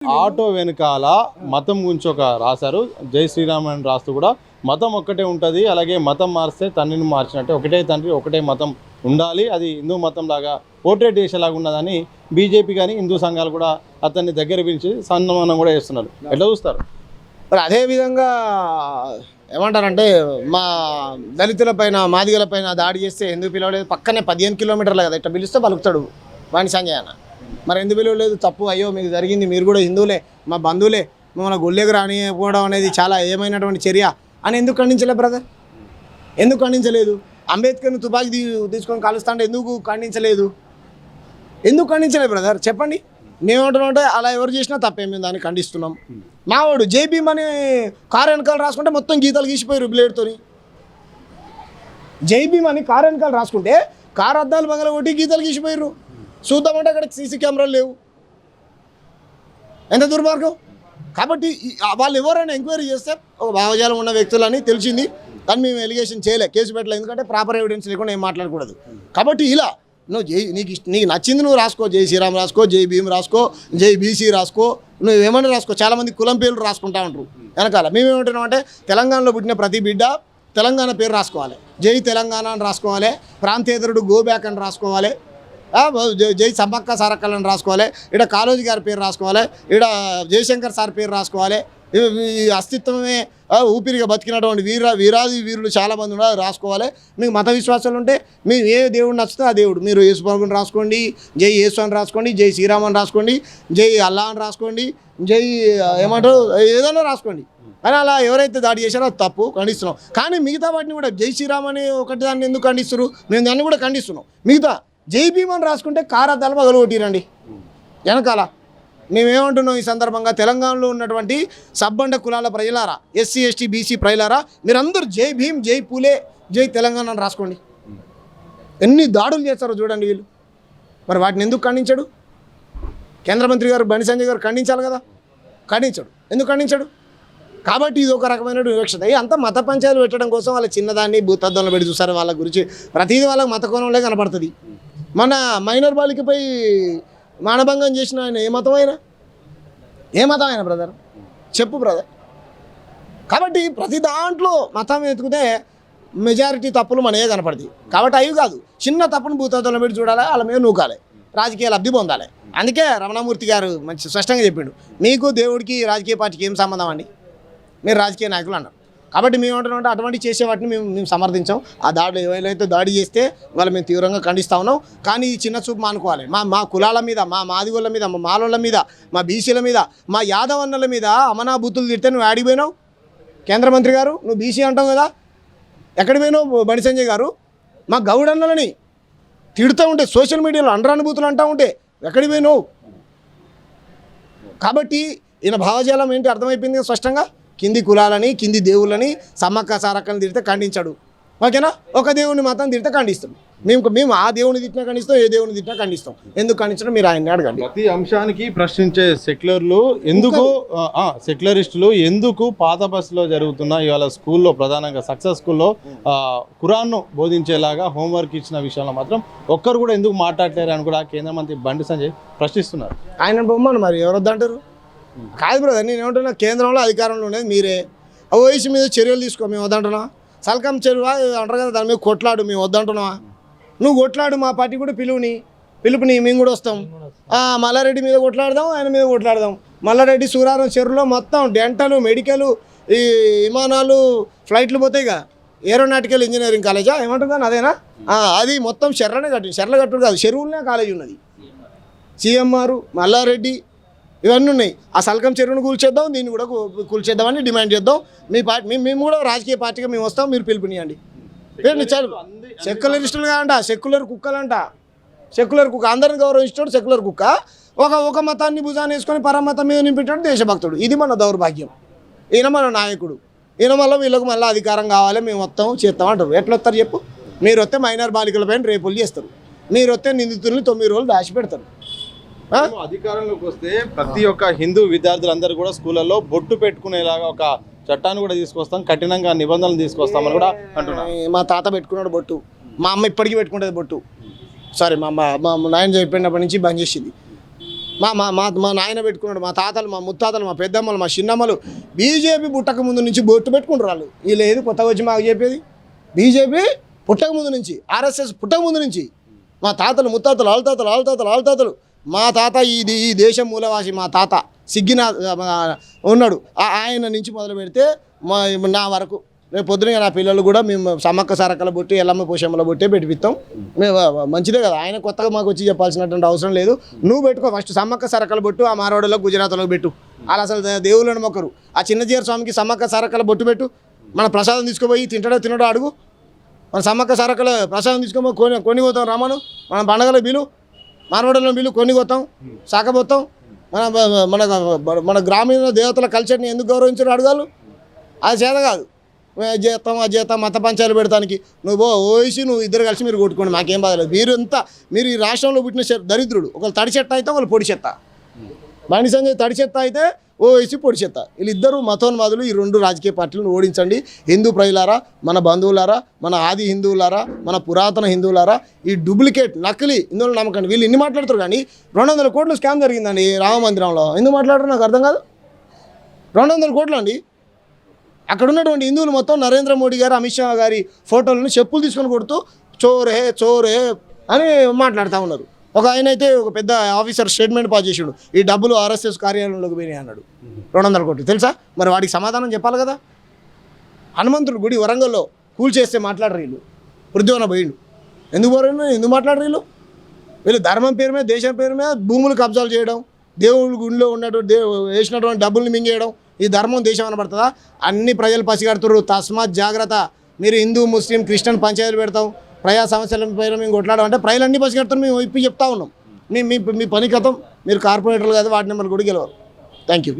Auto వెనకాల మతం గురించి ఒక రాశారు. జై శ్రీరామ్ అని రాస్తూ కూడా మతం ఒక్కటే ఉంటుంది, అలాగే మతం మారిస్తే తండ్రిని మార్చినట్టే ఒకటే తండ్రి ఒకటే మతం ఉండాలి, అది హిందూ మతం లాగా పోర్ట్రేట్ చేసేలాగా ఉన్నదని బీజేపీ కానీ హిందూ సంఘాలు కూడా అతన్ని దగ్గర పిలిచి సన్మానం కూడా చేస్తున్నారు. ఎట్లా చూస్తారు? మరి అదేవిధంగా ఏమంటారంటే మా దళితుల పైన మాదిగల పైన దాడి చేస్తే ఎందుకు పిలవలేదు? పక్కనే 15 కిలోమీటర్లు కదా, ఇట్లా పిలిస్తే పలుకుతాడు వాణి సంజయ్ అన్న. మరి ఎందుకు పిలవలేదు? తప్పు, అయ్యో మీకు జరిగింది, మీరు కూడా హిందువులే, మా బంధువులే, మిమ్మల్ని గుళ్ళెకు రానిపోవడం అనేది చాలా ఏమైనటువంటి చర్య అని ఎందుకు ఖండించలేదు బ్రదర్? ఎందుకు ఖండించలేదు? అంబేద్కర్ని తుపాకీ తీసుకొని కాలుస్తా అంటే ఎందుకు ఖండించలేదు? ఎందుకు ఖండించలేదు బ్రదర్ చెప్పండి? మేమేమంటున్నామంటే అలా ఎవరు చేసినా తప్పే, మేము దాన్ని ఖండిస్తున్నాం. మావాడు జై భీమ్ అని కారు వెనకాల రాసుకుంటే మొత్తం గీతలు గీసిపోయారు బ్లేడ్తో. జై భీమ్ అని కారు వెనకాల రాసుకుంటే కారు అద్దాలు పగల కొట్టి గీతలు గీసిపోయారు. చూద్దామంటే అక్కడ సీసీ కెమెరాలు లేవు. ఎంత దుర్మార్గం! కాబట్టి వాళ్ళు ఎవరైనా ఎంక్వైరీ చేస్తే ఒక భావజాలం ఉన్న వ్యక్తులని తెలిసింది, కానీ మేము ఎలిగేషన్ చేయలే, కేసు పెట్టలేదు, ఎందుకంటే ప్రాపర్ ఎవిడెన్స్ లేకుండా ఏం మాట్లాడకూడదు. కాబట్టి ఇలా నువ్వు నీకు నచ్చింది నువ్వు రాసుకో, జై శ్రీరామ్ రాసుకో, జై భీమ్ రాసుకో, జై బీసీ రాసుకో, నువ్వు ఏమైనా రాసుకో. చాలామంది కులం పేర్లు రాసుకుంటా ఉంటారు వెనకాల. మేమేమంటున్నామంటే తెలంగాణలో పుట్టిన ప్రతి బిడ్డ తెలంగాణ పేరు రాసుకోవాలి, జై తెలంగాణ అని రాసుకోవాలి, ప్రాంతేతరుడు గో బ్యాక్ అని రాసుకోవాలి, జై సమ్మక్క సారక్కలు అని రాసుకోవాలి, ఇక్కడ కాళోజీ గారి పేరు రాసుకోవాలి, ఇక్కడ జయశంకర్ సార్ పేరు రాసుకోవాలి. ఈ అస్తిత్వమే ఊపిరిగా బతికినటువంటి వీరాది వీరులు చాలామంది ఉన్నారు, రాసుకోవాలి. మీకు మత విశ్వాసాలు ఉంటే మీకు ఏ దేవుడు నచ్చితే ఆ దేవుడు, మీరు యేసు ప్రభుని రాసుకోండి, జై యేసు అని రాసుకోండి, జై శ్రీరామ్ అని రాసుకోండి, జై అల్లా అని రాసుకోండి, జై ఏమంటారు ఏదైనా రాసుకోండి. కానీ అలా ఎవరైతే దాడి చేశారో అది తప్పు, ఖండిస్తున్నాం. కానీ మిగతా వాటిని కూడా జై శ్రీరామ్ అని ఒకటి దాన్ని ఎందుకు ఖండిస్తారు? మేము దాన్ని కూడా ఖండిస్తున్నాం. మిగతా జై భీమ్ అని రాసుకుంటే కారద్దాలు పగలగొట్టిరండి వెనకాల. మేమేమంటున్నాం ఈ సందర్భంగా, తెలంగాణలో ఉన్నటువంటి సబ్బండ కులాల ప్రజలారా, ఎస్సీ ఎస్టీ బీసీ ప్రజలారా, మీరందరూ జై భీమ్, జై పూలే, జై తెలంగాణ అని రాసుకోండి. ఎన్ని దాడులు చేస్తారో చూడండి వీళ్ళు. మరి వాటిని ఎందుకు ఖండించాడు? కేంద్ర మంత్రి గారు బండి సంజయ్ గారు ఖండించాలి కదా, ఖండించాడు. ఎందుకు ఖండించాడు? కాబట్టి ఇది ఒక రకమైన వివక్షత. అంతా మత పంచాయతీలు పెట్టడం కోసం వాళ్ళ చిన్నదాన్ని భూతద్దంలో పెట్టి చూస్తారు. వాళ్ళ గురించి ప్రతిదీ వాళ్ళకి మత కోణంలో కనపడుతుంది. మన మైనర్ బాలికపై మానభంగం చేసిన ఆయన ఏ మతం అయినా బ్రదర్ చెప్పు బ్రదర్. కాబట్టి ప్రతి దాంట్లో మతం ఎత్తుకుతే మెజారిటీ తప్పులు మనయే కనపడుతుంది. కాబట్టి అవి కాదు, చిన్న తప్పును భూతద్దంలో పెట్టి చూడాలి, వాళ్ళ మీద నూకాలి, రాజకీయ లబ్ధి పొందాలి. అందుకే రమణమూర్తి గారు మంచి స్పష్టంగా చెప్పిండు, మీకు దేవుడికి రాజకీయ పార్టీకి ఏం సంబంధం అండి, మీరు రాజకీయ నాయకులు అన్నారు. కాబట్టి మేము ఏమంటున్నామంటే అటువంటి చేసే వాటిని మేము సమర్థించాం. ఆ దాడులు ఏవైతే దాడి చేస్తే వాళ్ళు మేము తీవ్రంగా ఖండిస్తూ ఉన్నాం. కానీ ఈ చిన్న చూపు మానుకోవాలి. మా కులాల మీద, మా మాదిగోళ్ళ మీద, మా మాలోళ్ళ మీద, మా బీసీల మీద, మా యాదవన్నల మీద అమనా బూతులు తిడితే నువ్వు ఆడిపోయినావు. కేంద్ర మంత్రి గారు నువ్వు బీసీ అంటావు కదా, ఎక్కడికి పోయినావు? బండి సంజయ్ గారు మా గౌడన్నలని తిడుతూ ఉంటే సోషల్ మీడియాలో అండరానుభూతులు అంటూ ఉంటే ఎక్కడికి పోయినావు? కాబట్టి ఈయన భావజాలం ఏంటి అర్థమైపోయింది స్పష్టంగా. కింది కులాలని, కింది దేవుళ్ళని, సమ్మక్క సారక్కని తిడితే ఖండించాడు. ఓకేనా? ఒక దేవుని మాత్రం తిడితే ఖండిస్తాం. మేము ఆ దేవుని తిట్టినా ఖండిస్తాం, ఏ దేవుని తిట్టినా ఖండిస్తాం. ఎందుకు ఖండించడం మీరు ఆయన్ని అడగండి. ప్రతి అంశానికి ప్రశ్నించే సెక్యులర్లు ఎందుకు, సెక్యులరిస్టులు ఎందుకు పాత బస్సులో జరుగుతున్న ఇవాళ స్కూల్లో, ప్రధానంగా సక్సెస్ స్కూల్లో ఖురాన్ను బోధించేలాగా హోంవర్క్ ఇచ్చిన విషయంలో మాత్రం ఒక్కరు కూడా ఎందుకు మాట్లాడలేరు అని కూడా కేంద్ర మంత్రి బండి సంజయ్ ప్రశ్నిస్తున్నారు. ఆయన బొమ్మను మరి ఎవరొద్దంటారు? కాదు బ్రదర్, నేను ఏమంటున్నా, కేంద్రంలో అధికారంలో ఉండేది మీరే. ఓవైసీ మీద చర్యలు తీసుకో, మేము వద్దంటున్నా. సల్కం చెరువు అంటారు కదా, దాని మీద కొట్లాడు, మేము వద్దంటున్నావా? నువ్వు కొట్లాడు, మా పార్టీ కూడా పిలుపుని మేము కూడా వస్తాం. మల్లారెడ్డి మీద కొట్లాడదాం, ఆయన మీద కొట్లాడదాం. మల్లారెడ్డి సూరారం చెరువులో మొత్తం డెంటలు, మెడికల్, ఈ విమానాలు, ఫ్లైట్లు పోతాయిగా, ఏరోనాటికల్ ఇంజనీరింగ్ కాలేజా ఏమంటుందా అదేనా? అది మొత్తం చెర్లనే కట్టుడు కాదు, చెరువులనే కాలేజీ ఉన్నది. సిఎంఆర్, మల్లారెడ్డి ఇవన్నీ ఉన్నాయి. ఆ సల్కం చెరువును కూల్చేద్దాం, దీన్ని కూడా కూల్చేద్దామని డిమాండ్ చేద్దాం. మీ పార్టీ మేము కూడా రాజకీయ పార్టీగా మేము వస్తాం, మీరు పిలుపునియండి. చాలు. సెక్యులరిస్టులుగా అంట, సెక్యులర్ కుక్కలంట, సెక్యులర్ కుక్క, అందరిని గౌరవించాడు సెక్యులర్ కుక్క. ఒక మతాన్ని భుజాన్ని వేసుకొని పరమతం మీద నింపించాడు దేశభక్తుడు. ఇది మన దౌర్భాగ్యం. ఈయన మన నాయకుడు. ఈయన వల్ల వీళ్ళకు మళ్ళీ అధికారం కావాలి, మేము వస్తాం చేస్తాం అంటారు. ఎట్లా వస్తారు చెప్పు? మీరు వస్తే మైనర్ బాలికలపైన రేపులు చేస్తారు, మీరు వస్తే నిందితుల్ని 9 రోజులు దాచిపెడతారు. అధికారంలోకి వస్తే ప్రతి ఒక్క హిందూ విద్యార్థులందరూ కూడా స్కూళ్ళల్లో బొట్టు పెట్టుకునేలాగా ఒక చట్టాన్ని కూడా తీసుకొస్తాం, కఠినంగా నిబంధనలు తీసుకొస్తామని కూడా అంటున్నారు. మా తాత పెట్టుకున్నాడు బొట్టు, మా అమ్మ ఇప్పటికీ పెట్టుకుంటుంది బొట్టు. సారీ, మా నాయన చెప్పినప్పటి నుంచి బంద్ చేసింది. మా నాయన పెట్టుకున్నాడు, మా తాతలు, మా ముత్తాతలు, మా పెద్దమ్మలు, మా చిన్నమ్మలు బీజేపీ పుట్టక ముందు నుంచి బొట్టు పెట్టుకుంటారు వాళ్ళు. వీళ్ళు ఏది కొత్తగా వచ్చి మాకు చెప్పేది? బీజేపీ పుట్టక ముందు నుంచి, ఆర్ఎస్ఎస్ పుట్టక ముందు నుంచి మా తాతలు, ముత్తాతలు, ఆళ్ళతాతలు మా తాత ఈ దేశం మూలవాసి మా తాత సిగ్గిన ఉన్నాడు. ఆయన నుంచి మొదలు పెడితే నా వరకు రేపు పొద్దున నా పిల్లలు కూడా మేము సమ్మక్క సారక్కల బొట్టు, ఎల్లమ్మ పోషమ్మల బొట్టే పెట్టిస్తాం. మేము మంచిదే కదా, ఆయన కొత్తగా మాకు వచ్చి చెప్పాల్సినటువంటి అవసరం లేదు. నువ్వు పెట్టుకో ఫస్ట్ సమ్మక్క సారక్కల బొట్టు. ఆ మారవాడలో గుజరాత్లో పెట్టు. వాళ్ళు అసలు దేవుళ్ళని మొక్కరు. ఆ చిన్నజీర స్వామికి సమ్మక్క సారక్కల బొట్టు పెట్టు. మన ప్రసాదం తీసుకుపోయి తినడో అడుగు. మన సమ్మక్క సారక్కల ప్రసాదం తీసుకుపోయి కొన్ని పోతాం. రమ్మను మన పండగల బిలు, మారవాడలో బిలు కొన్ని పోతాం, సాకపోతాం. మన గ్రామీణ దేవతల కల్చర్ని ఎందుకు గౌరవించడం అడగాలి? అది చేత కాదు. అది చేస్తాం మత పంచాయలు పెడతానికి. నువ్వు ఓసి నువ్వు ఇద్దరు కలిసి మీరు కొట్టుకోండి, మాకేం బాధలేదు. మీరు ఈ రాష్ట్రంలో పుట్టిన దరిద్రుడు. ఒకళ్ళు తడి చెత్త అయితే ఒకళ్ళు పొడి చెత్త. బండి సంజయ్ తడి చెత్త అయితే ఓసి పొడి చెత్త. వీళ్ళిద్దరూ మతోన్మాదులు. ఈ రెండు రాజకీయ పార్టీలను ఓడించండి. హిందూ ప్రజలారా, మన బంధువులారా, మన ఆది హిందువులారా, మన పురాతన హిందువులారా, ఈ డూప్లికేట్ నకిలీ హిందువులు నమ్మకండి. వీళ్ళు ఇన్ని మాట్లాడుతారు కానీ 200 కోట్లు స్కామ్ జరిగిందండి రామ మందిరంలో. ఎందుకు మాట్లాడరు నాకు అర్థం కాదు. 200 కోట్లు అండి. అక్కడ ఉన్నటువంటి హిందువులు మొత్తం నరేంద్ర మోడీ గారు, అమిత్ షా గారి ఫోటోలను చెప్పులు తీసుకొని కొడుతూ చోరే అని మాట్లాడుతూ ఉన్నారు. ఒక ఆయన అయితే ఒక పెద్ద ఆఫీసర్ స్టేట్మెంట్ పాస్ చేసాడు, ఈ డబ్బులు ఆర్ఎస్ఎస్ కార్యాలయంలోకి పోయినాయి అన్నాడు. 200 కోట్లు తెలుసా? మరి వాడికి సమాధానం చెప్పాలి కదా. హనుమంతుడు గుడి వరంగల్లో కూల్ చేస్తే మాట్లాడరు వీళ్ళు. పృథ్వీవన పోయిండు. ఎందుకు పోరు? ఎందుకు మాట్లాడరు వీళ్ళు? వీళ్ళు ధర్మం పేరు మీద, దేశం పేరు మీద భూములు కబ్జాలు చేయడం, దేవుళ్ళ గుడిలో ఉన్నటువంటి వేసినటువంటి డబ్బుల్ని మింగేయడం, ఈ ధర్మం దేశం అనబడుతుందా? అన్ని ప్రజలు పసిగడుతున్నారు. తస్మాత్ జాగ్రత్త. మీరు హిందూ, ముస్లిం, క్రిస్టియన్ పంచాయతీలు పెడతాం, ప్రజా సమస్యల పైన మేము కొట్లాడమంటే ప్రజలు అన్ని పసిగడుతున్నారు. మేము ఇప్పి చెప్తా ఉన్నాం. మీ పని కథం. మీరు కార్పొరేటర్లు కాదు, వార్డు నెంబర్లు కూడా గెలవరు. Thank you.